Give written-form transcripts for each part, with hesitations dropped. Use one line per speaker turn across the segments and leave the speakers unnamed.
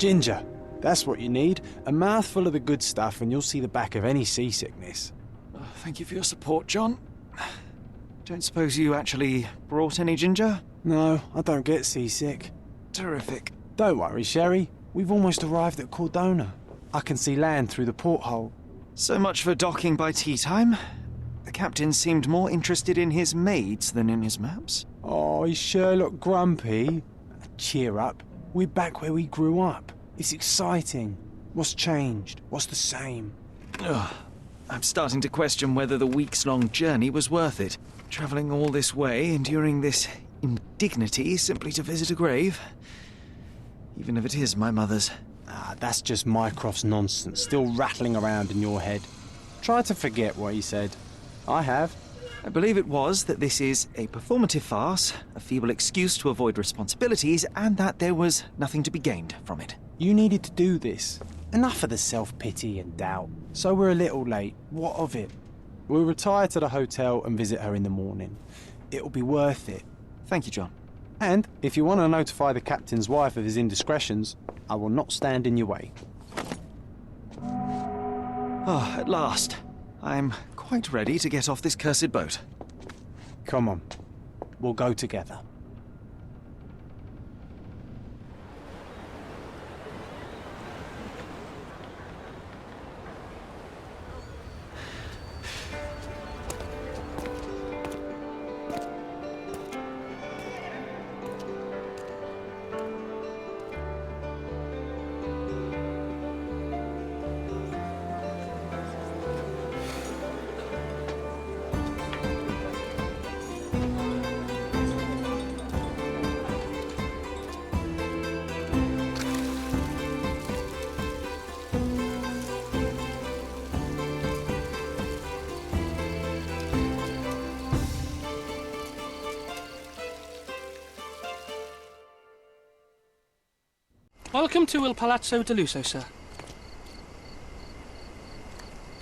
Ginger. That's what you need. A mouthful of the good stuff and you'll see the back of any seasickness.
Thank you for your support, John. Don't suppose you actually brought any ginger?
No, I don't get seasick.
Terrific.
Don't worry, Sherry. We've almost arrived at Cordona. I can see land through the porthole.
So much for docking by tea time. The captain seemed more interested in his maids than in his maps.
Oh, is Sherlock grumpy? Cheer up. We're back where we grew up. It's exciting. What's changed? What's the same?
Ugh. I'm starting to question whether the weeks-long journey was worth it. Travelling all this way, enduring this indignity simply to visit a grave. Even if it is my mother's.
Ah, that's just Mycroft's nonsense, still rattling around in your head. Try to forget what he said. I have.
I believe it was that this is a performative farce, a feeble excuse to avoid responsibilities, and that there was nothing to be gained from it.
You needed to do this. Enough of the self-pity and doubt. So we're a little late. What of it? We'll retire to the hotel and visit her in the morning. It'll be worth it.
Thank you, John.
And if you want to notify the captain's wife of his indiscretions, I will not stand in your way.
Ah, at last. I'm quite ready to get off this cursed boat.
Come on. We'll go together.
Welcome to Il Palazzo de Lusso, sir.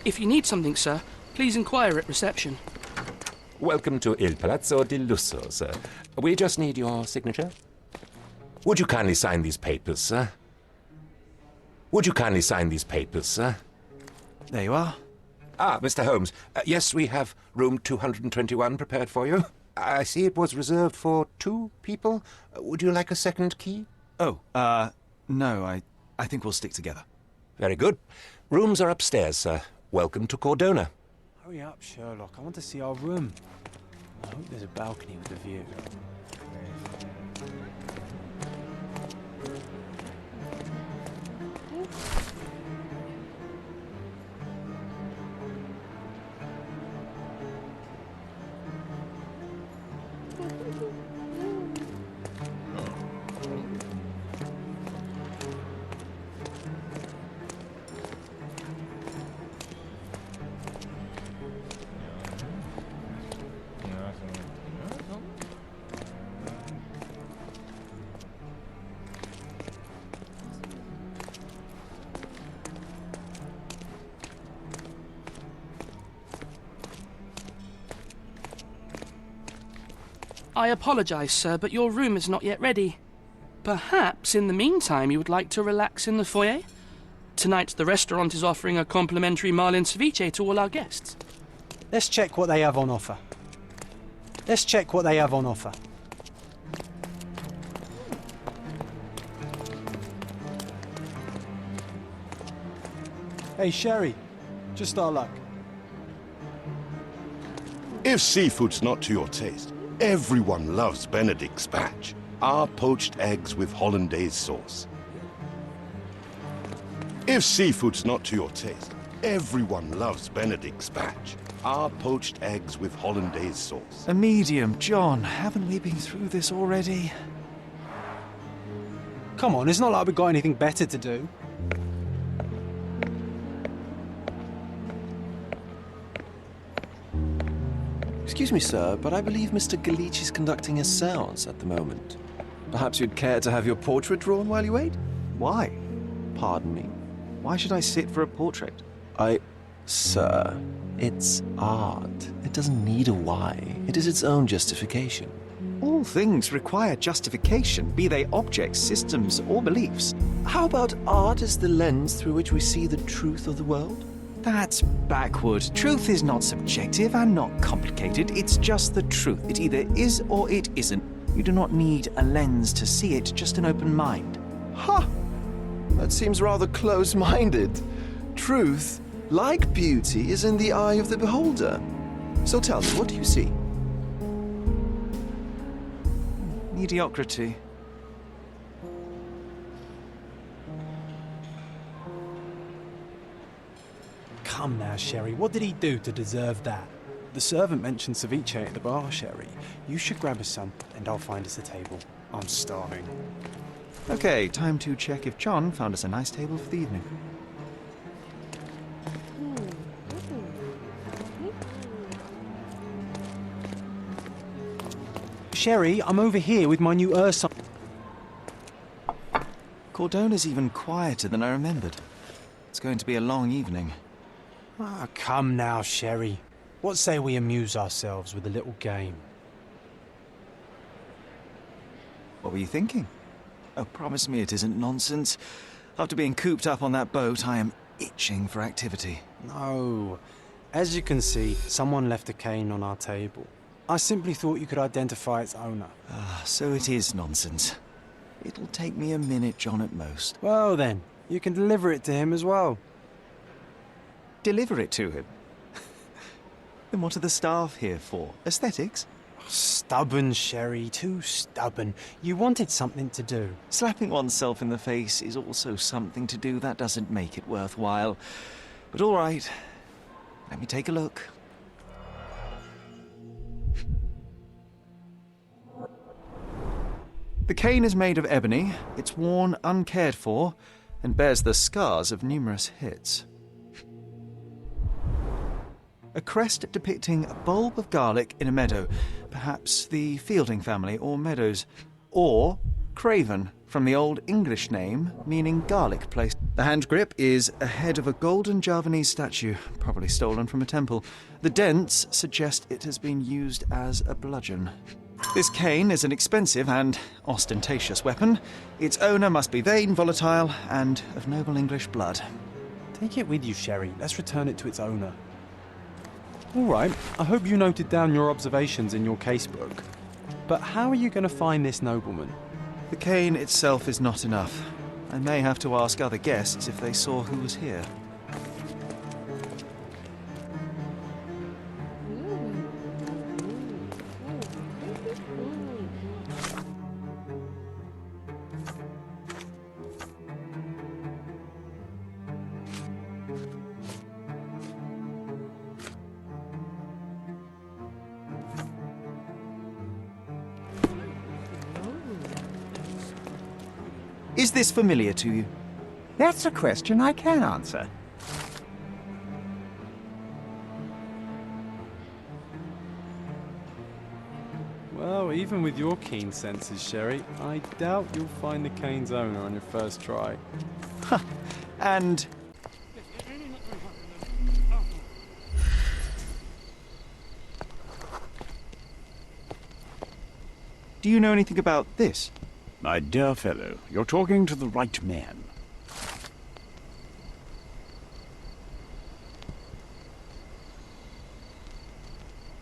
If you need something, sir, please inquire at reception.
Welcome to Il Palazzo di Lusso, sir. We just need your signature. Would you kindly sign these papers, sir? Would you kindly sign these papers, sir?
There you are.
Ah, Mr. Holmes. Yes, we have room 221 prepared for you. I see it was reserved for 2 people. Would you like a second key?
Oh, no, I think we'll stick together.
Very good. Rooms are upstairs, sir. Welcome to Cordona.
Hurry up, Sherlock. I want to see our room. I hope there's a balcony with a view.
I apologize, sir, but your room is not yet ready. Perhaps, in the meantime, you would like to relax in the foyer? Tonight, the restaurant is offering a complimentary marlin ceviche to all our guests.
Let's check what they have on offer. Let's check what they have on offer. Hey, Sherry. Just our luck.
If seafood's not to your taste, everyone loves Benedict's batch. Our poached eggs with hollandaise sauce. If seafood's not to your taste, everyone loves Benedict's batch. Our poached eggs with hollandaise sauce.
A medium, John. Haven't we been through this already?
Come on, it's not like we've got anything better to do.
Excuse me, sir, but I believe Mr. Galich is conducting a séance at the moment. Perhaps you'd care to have your portrait drawn while you wait?
Why?
Pardon me?
Why should I sit for a portrait?
Sir, it's art. It doesn't need a why. It is its own justification.
All things require justification, be they objects, systems, or beliefs.
How about art as the lens through which we see the truth of the world?
That's backward. Truth is not subjective and not complicated. It's just the truth. It either is or it isn't. You do not need a lens to see it, just an open mind.
Ha! That seems rather close-minded. Truth, like beauty, is in the eye of the beholder. So tell me, what do you see?
Mediocrity.
Come now, Sherry. What did he do to deserve that? The servant mentioned ceviche at the bar, Sherry. You should grab us some, and I'll find us a table. I'm starving.
Okay, time to check if John found us a nice table for the evening.
Sherry, I'm over here with my new Ursa.
Cordona's even quieter than I remembered. It's going to be a long evening.
Ah, come now, Sherry. What say we amuse ourselves with a little game?
What were you thinking? Oh, promise me it isn't nonsense. After being cooped up on that boat, I am itching for activity.
No. As you can see, someone left a cane on our table. I simply thought you could identify its owner.
Ah, so it is nonsense. It'll take me a minute, John, at most.
Well then, you can deliver it to him as well.
Deliver it to him? Then what are the staff here for? Aesthetics?
Stubborn, Sherry, too stubborn. You wanted something to do.
Slapping oneself in the face is also something to do. That doesn't make it worthwhile. But all right, let me take a look. The cane is made of ebony, it's worn uncared for, and bears the scars of numerous hits. A crest depicting a bulb of garlic in a meadow, perhaps the Fielding family or Meadows, or Craven, from the Old English name meaning garlic place. The hand grip is a head of a golden Javanese statue, probably stolen from a temple. The dents suggest it has been used as a bludgeon. This cane is an expensive and ostentatious weapon. Its owner must be vain, volatile, and of noble English blood.
Take it with you, Sherry. Let's return it to its owner. All right, I hope you noted down your observations in your casebook. But how are you going to find this nobleman?
The cane itself is not enough. I may have to ask other guests if they saw who was here. Is this familiar to you?
That's a question I can answer.
Well, even with your keen senses, Sherry, I doubt you'll find the cane's owner on your first try.
And do you know anything about this?
My dear fellow, you're talking to the right man.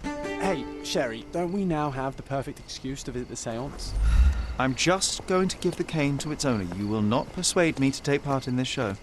Hey, Sherry, don't we now have the perfect excuse to visit the seance?
I'm just going to give the cane to its owner. You will not persuade me to take part in this show.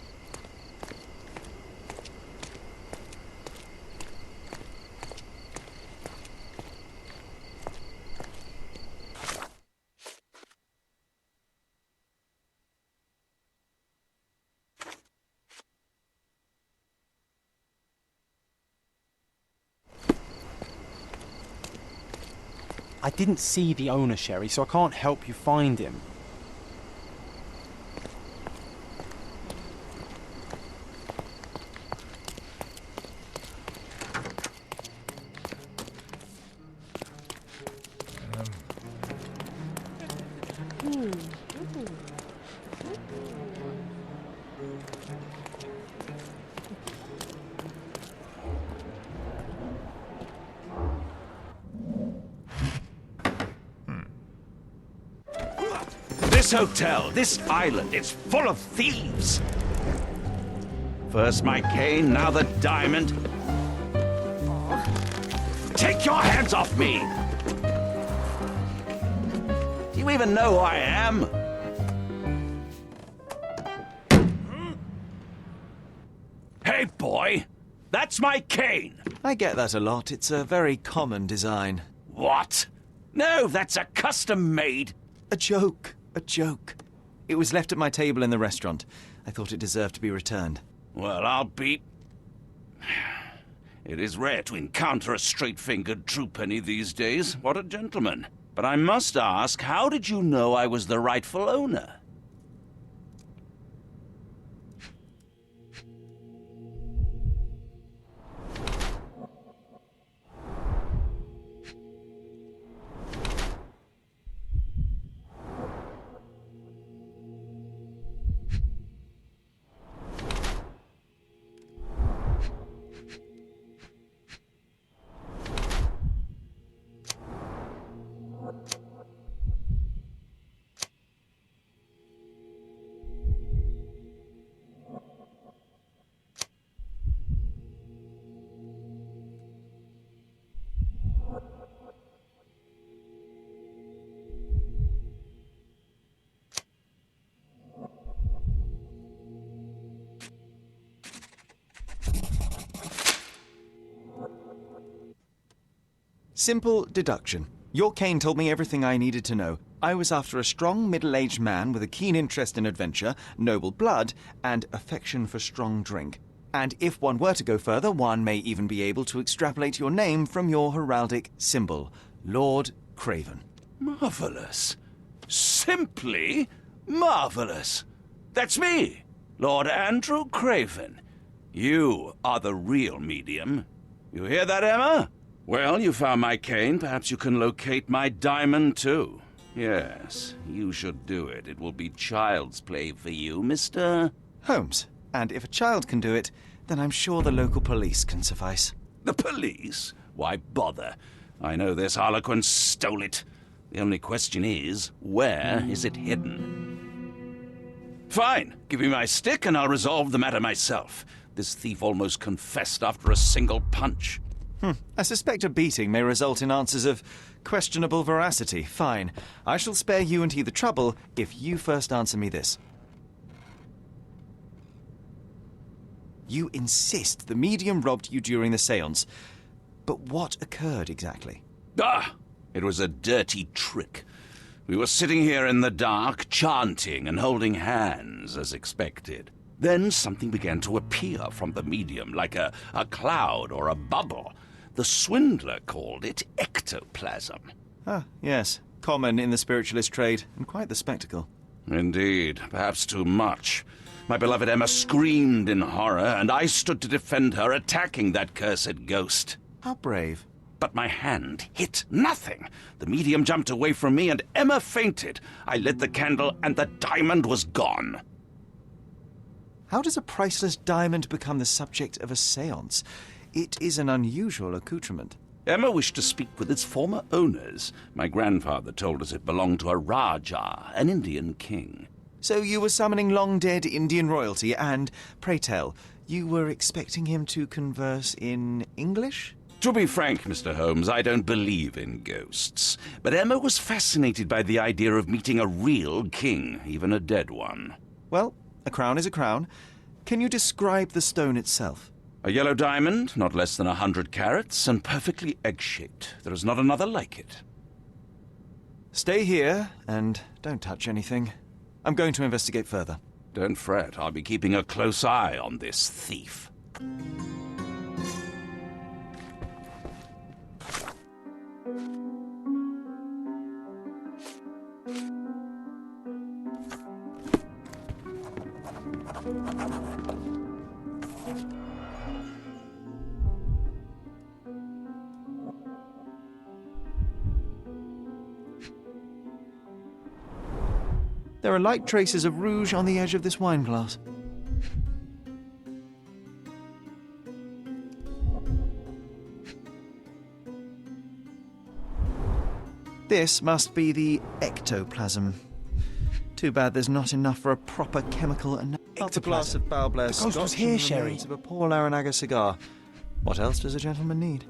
I didn't see the owner, Sherry, so I can't help you find him.
This hotel, this island, it's full of thieves. First my cane, now the diamond. Take your hands off me! Do you even know who I am? Hey, boy! That's my cane!
I get that a lot. It's a very common design.
What? No, that's a custom-made.
A joke. A joke. It was left at my table in the restaurant. I thought it deserved to be returned.
Well, I'll be... It is rare to encounter a straight-fingered true penny these days. What a gentleman. But I must ask, how did you know I was the rightful owner?
Simple deduction. Your cane told me everything I needed to know. I was after a strong, middle-aged man with a keen interest in adventure, noble blood, and affection for strong drink. And if one were to go further, one may even be able to extrapolate your name from your heraldic symbol, Lord Craven.
Marvelous. Simply marvelous. That's me, Lord Andrew Craven. You are the real medium. You hear that, Emma? Well, you found my cane. Perhaps you can locate my diamond, too. Yes, you should do it. It will be child's play for you, Mr.
Holmes. And if a child can do it, then I'm sure the local police can suffice.
The police? Why bother? I know this harlequin stole it. The only question is, where is it hidden? Fine. Give me my stick and I'll resolve the matter myself. This thief almost confessed after a single punch.
I suspect a beating may result in answers of questionable veracity. Fine. I shall spare you and he the trouble if you first answer me this. You insist the medium robbed you during the séance. But what occurred exactly?
It was a dirty trick. We were sitting here in the dark, chanting and holding hands, as expected. Then something began to appear from the medium, like a cloud or a bubble. The swindler called it ectoplasm.
Ah, yes. Common in the spiritualist trade, and quite the spectacle.
Indeed, perhaps too much. My beloved Emma screamed in horror, and I stood to defend her, attacking that cursed ghost.
How brave.
But my hand hit nothing. The medium jumped away from me, and Emma fainted. I lit the candle, and the diamond was gone.
How does a priceless diamond become the subject of a séance? It is an unusual accoutrement.
Emma wished to speak with its former owners. My grandfather told us it belonged to a Rajah, an Indian king.
So you were summoning long-dead Indian royalty, and, pray tell, you were expecting him to converse in English?
To be frank, Mr. Holmes, I don't believe in ghosts. But Emma was fascinated by the idea of meeting a real king, even a dead one.
Well, a crown is a crown. Can you describe the stone itself?
A yellow diamond, not less than 100 carats, and perfectly egg-shaped. There is not another like it.
Stay here, and don't touch anything. I'm going to investigate further.
Don't fret, I'll be keeping a close eye on this thief.
There are light traces of rouge on the edge of this wine glass. This must be the ectoplasm. Too bad there's not enough for a proper chemical and half a glass of Balblair
The ghost was
Scotch
here,
and
Sherry.
remains of a Paul Aranaga cigar. What else does a gentleman need?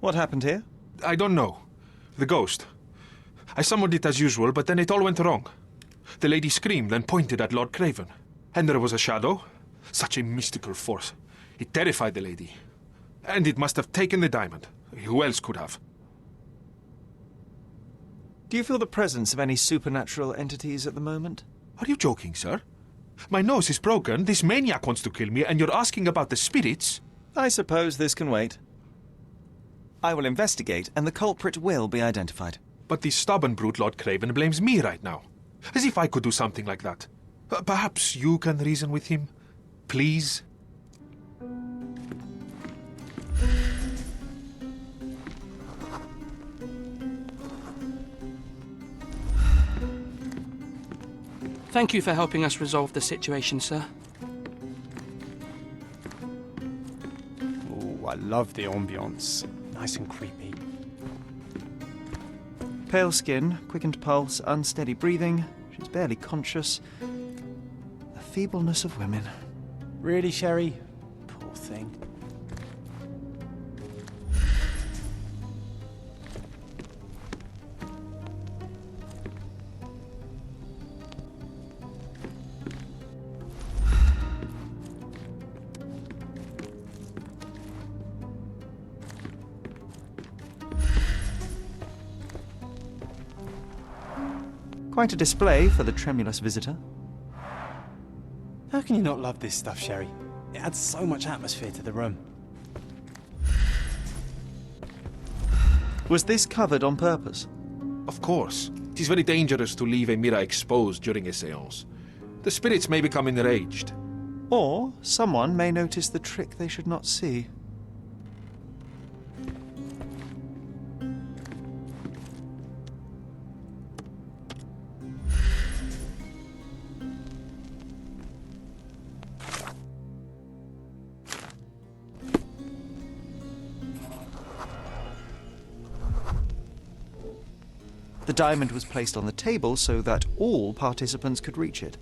What happened here?
I don't know. The ghost. I summoned it as usual, but then it all went wrong. The lady screamed and pointed at Lord Craven. And there was a shadow. Such a mystical force. It terrified the lady. And it must have taken the diamond. Who else could have?
Do you feel the presence of any supernatural entities at the moment?
Are you joking, sir? My nose is broken, this maniac wants to kill me, and you're asking about the spirits?
I suppose this can wait. I will investigate, and the culprit will be identified.
But the stubborn brute Lord Craven blames me right now. As if I could do something like that. Perhaps you can reason with him? Please?
Thank you for helping us resolve the situation, sir.
Oh, I love the ambience. Nice and creepy.
Pale skin, quickened pulse, unsteady breathing. She's barely conscious. The feebleness of women.
Really, Sherry? Poor thing.
Quite a display for the tremulous visitor.
How can you not love this stuff, Sherry? It adds so much atmosphere to the room.
Was this covered on purpose?
Of course. It is very dangerous to leave a mirror exposed during a séance. The spirits may become enraged.
Or someone may notice the trick they should not see. The diamond was placed on the table so that all participants could reach it.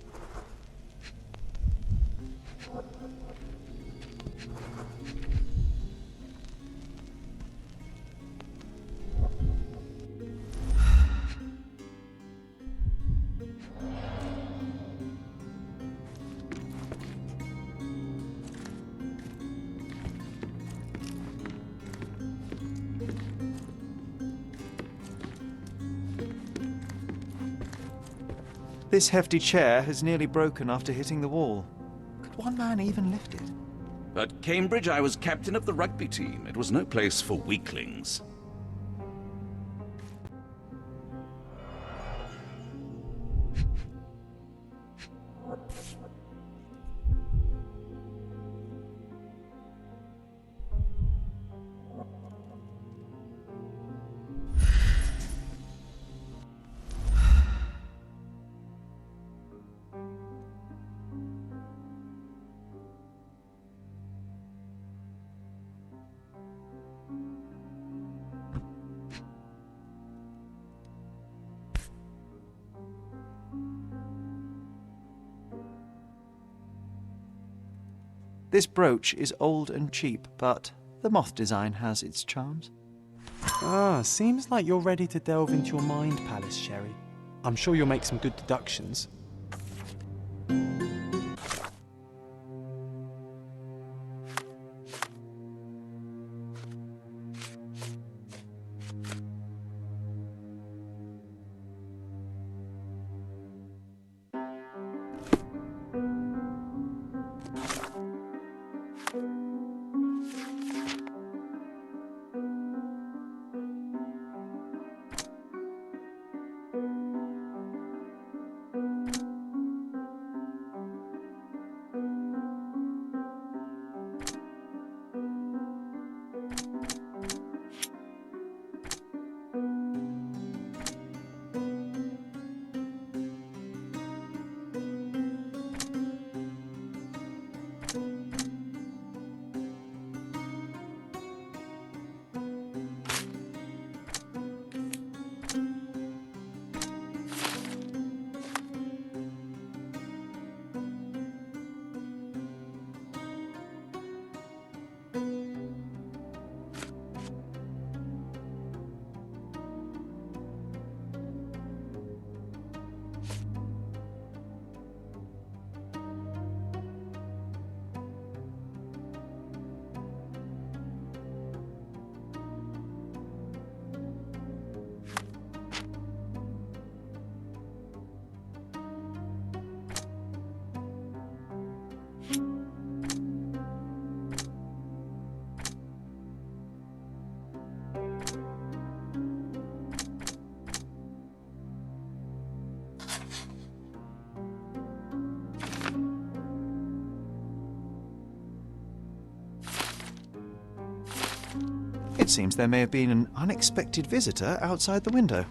This hefty chair has nearly broken after hitting the wall. Could one man even lift it?
At Cambridge, I was captain of the rugby team. It was no place for weaklings.
This brooch is old and cheap, but the moth design has its charms.
Ah, seems like you're ready to delve into your mind palace, Sherry. I'm sure you'll make some good deductions.
It seems there may have been an unexpected visitor outside the window.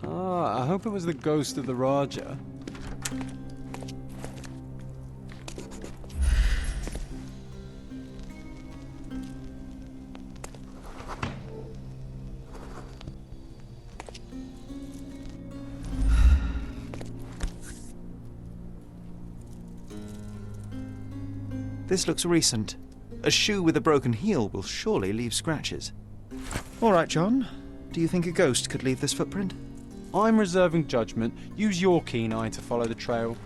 Ah, I hope it was the ghost of the Raja.
This looks recent. A shoe with a broken heel will surely leave scratches. All right, John. Do you think a ghost could leave this footprint?
I'm reserving judgment. Use your keen eye to follow the trail.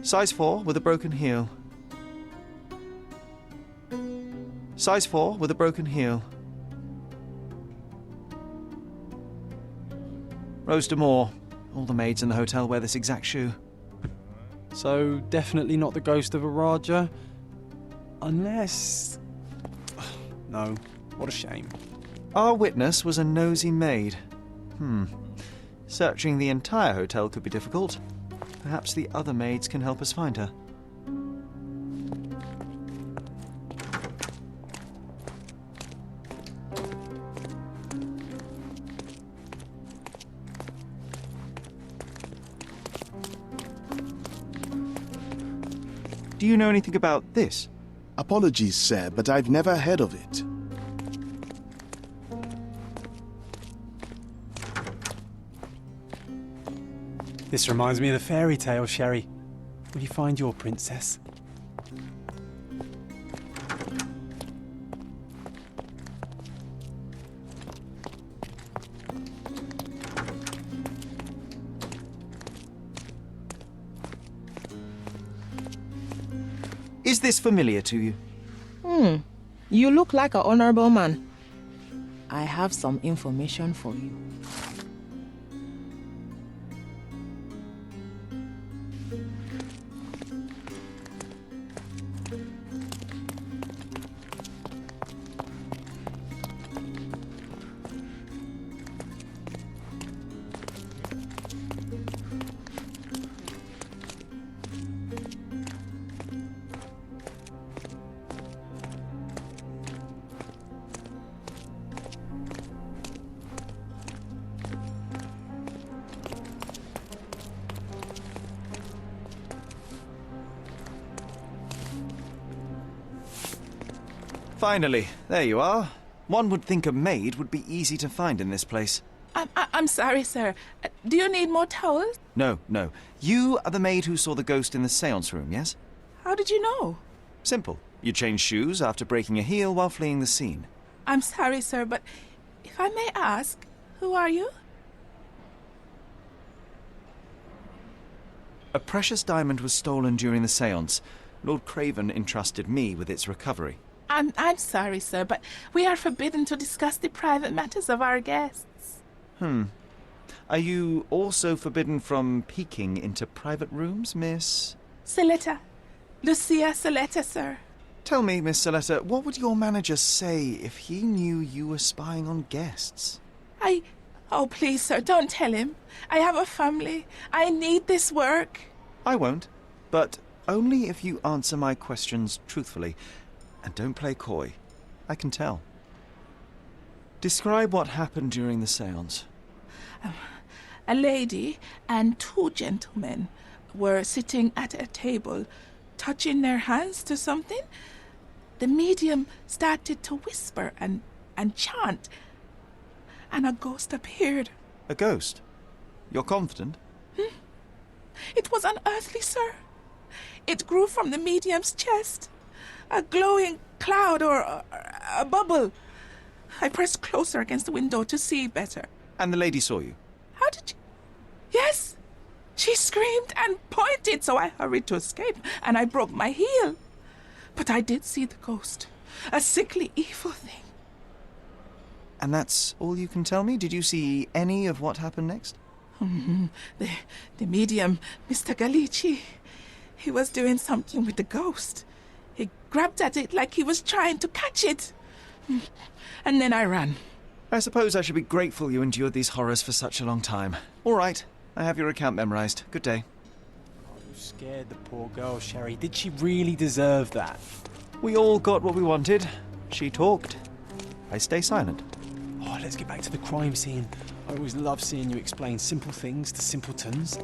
Size 4 with a broken heel. Size 4 with a broken heel. Rose D'Amour. All the maids in the hotel wear this exact shoe.
So, definitely not the ghost of a Raja? Unless... No, what a shame.
Our witness was a nosy maid. Searching the entire hotel could be difficult. Perhaps the other maids can help us find her. Do you know anything about this?
Apologies, sir, but I've never heard of it.
This reminds me of the fairy tale, Sherry. Will you find your princess?
Is this familiar to you?
You look like an honorable man. I have some information for you.
Finally, there you are. One would think a maid would be easy to find in this place.
I'm sorry, sir. Do you need more towels?
No. You are the maid who saw the ghost in the seance room, yes?
How did you know?
Simple. You changed shoes after breaking a heel while fleeing the scene.
I'm sorry, sir, but if I may ask, who are you?
A precious diamond was stolen during the seance. Lord Craven entrusted me with its recovery.
I'm sorry, sir, but we are forbidden to discuss the private matters of our guests.
Are you also forbidden from peeking into private rooms, Miss?
Saletta. Lucia Saletta, sir.
Tell me, Miss Saletta, what would your manager say if he knew you were spying on guests?
Oh, please, sir, don't tell him. I have a family. I need this work.
I won't, but only if you answer my questions truthfully. And don't play coy. I can tell. Describe what happened during the seance.
A lady and two gentlemen were sitting at a table, touching their hands to something. The medium started to whisper and chant, and a ghost appeared.
A ghost? You're confident?
It was unearthly, sir. It grew from the medium's chest. A glowing cloud or a bubble. I pressed closer against the window to see better.
And the lady saw you?
How did you... Yes! She screamed and pointed, so I hurried to escape, and I broke my heel. But I did see the ghost. A sickly, evil thing.
And that's all you can tell me? Did you see any of what happened next?
The medium, Mr. Galici, he was doing something with the ghost. He grabbed at it like he was trying to catch it. And then I ran.
I suppose I should be grateful you endured these horrors for such a long time. All right, I have your account memorized. Good day.
You scared the poor girl, Sherry. Did she really deserve that?
We all got what we wanted. She talked. I stay silent.
Oh, let's get back to the crime scene. I always love seeing you explain simple things to simpletons.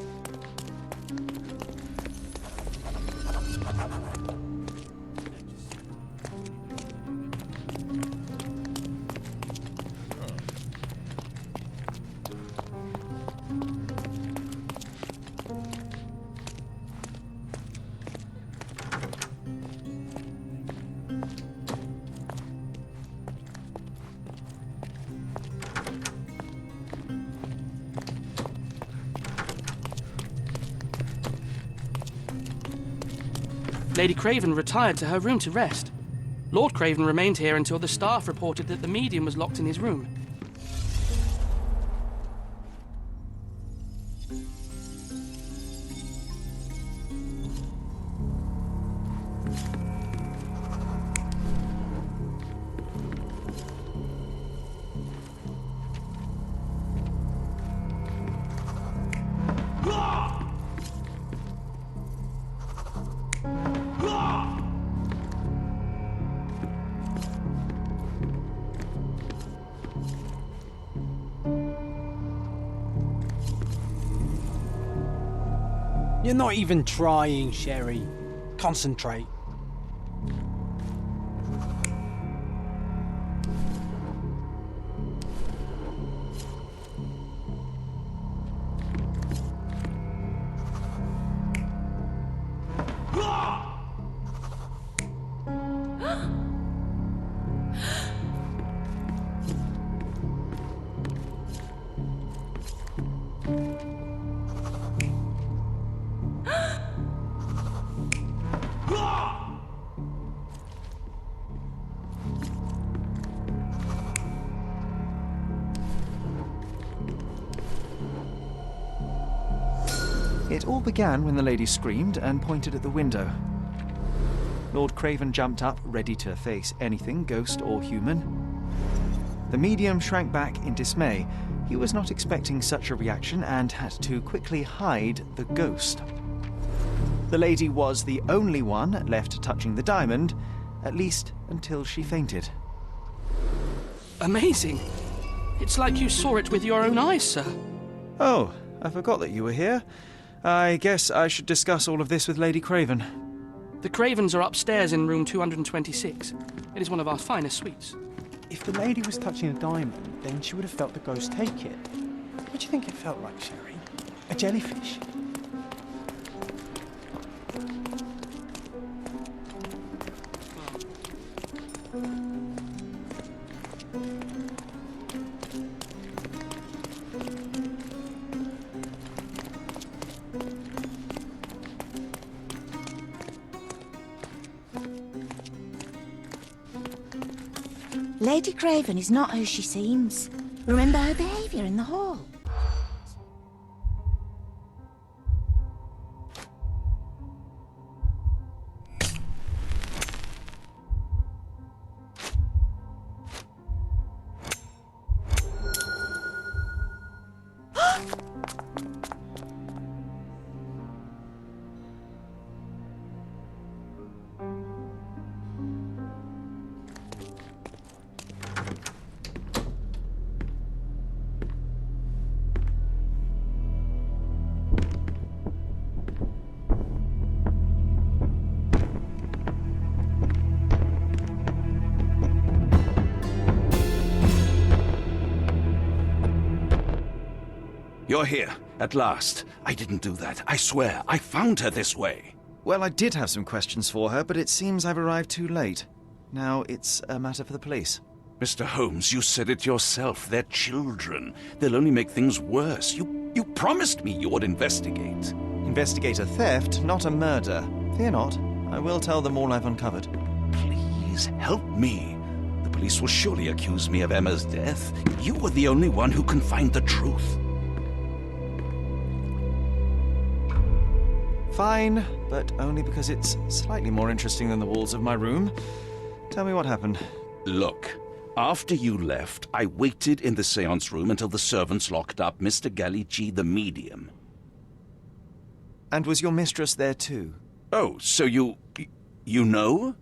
Lady Craven retired to her room to rest. Lord Craven remained here until the staff reported that the medium was locked in his room.
You're not even trying, Sherry. Concentrate.
It all began when the lady screamed and pointed at the window. Lord Craven jumped up, ready to face anything, ghost or human. The medium shrank back in dismay. He was not expecting such a reaction and had to quickly hide the ghost. The lady was the only one left touching the diamond, at least until she fainted.
Amazing. It's like you saw it with your own eyes, sir.
Oh, I forgot that you were here. I guess I should discuss all of this with Lady Craven.
The Cravens are upstairs in room 226. It is one of our finest suites.
If the lady was touching a diamond, then she would have felt the ghost take it. What do you think it felt like, Sherry? A jellyfish?
Lady Craven is not who she seems. Remember her behaviour in the hall.
You're here, at last. I didn't do that. I swear, I found her this way.
Well, I did have some questions for her, but it seems I've arrived too late. Now it's a matter for the police.
Mr. Holmes, you said it yourself. They're children. They'll only make things worse. You promised me you would investigate.
Investigate a theft, not a murder. Fear not. I will tell them all I've uncovered.
Please, help me. The police will surely accuse me of Emma's death. You were the only one who can find the truth.
Fine, but only because it's slightly more interesting than the walls of my room. Tell me what happened.
Look, after you left, I waited in the seance room until the servants locked up Mr. Gallici, the medium.
And was your mistress there too?
Oh, so you know?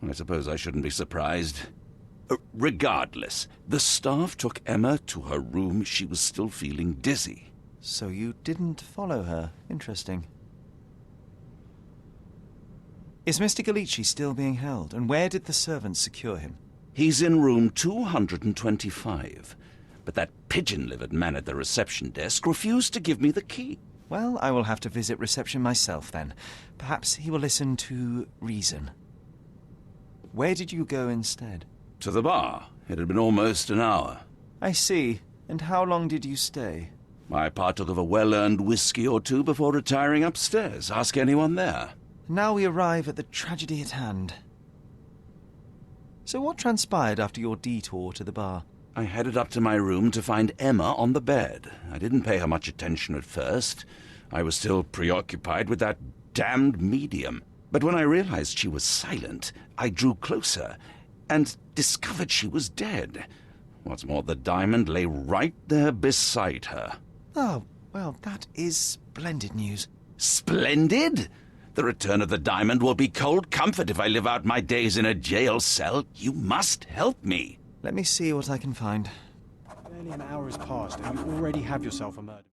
I suppose I shouldn't be surprised. Regardless, the staff took Emma to her room. She was still feeling dizzy.
So you didn't follow her. Interesting. Is Mr. Gallici still being held, and where did the servants secure him?
He's in room 225, but that pigeon-livered man at the reception desk refused to give me the key.
Well, I will have to visit reception myself then. Perhaps he will listen to reason. Where did you go instead?
To the bar. It had been almost an hour.
I see. And how long did you stay?
I partook of a well-earned whiskey or two before retiring upstairs. Ask anyone there.
Now we arrive at the tragedy at hand. So what transpired after your detour to the bar?
I headed up to my room to find Emma on the bed. I didn't pay her much attention at first. I was still preoccupied with that damned medium. But when I realized she was silent, I drew closer and discovered she was dead. What's more, the diamond lay right there beside her.
Oh, well, that is splendid news.
Splendid? The return of the diamond will be cold comfort if I live out my days in a jail cell. You must help me.
Let me see what I can find.
Barely an hour has passed and you already have yourself a murder.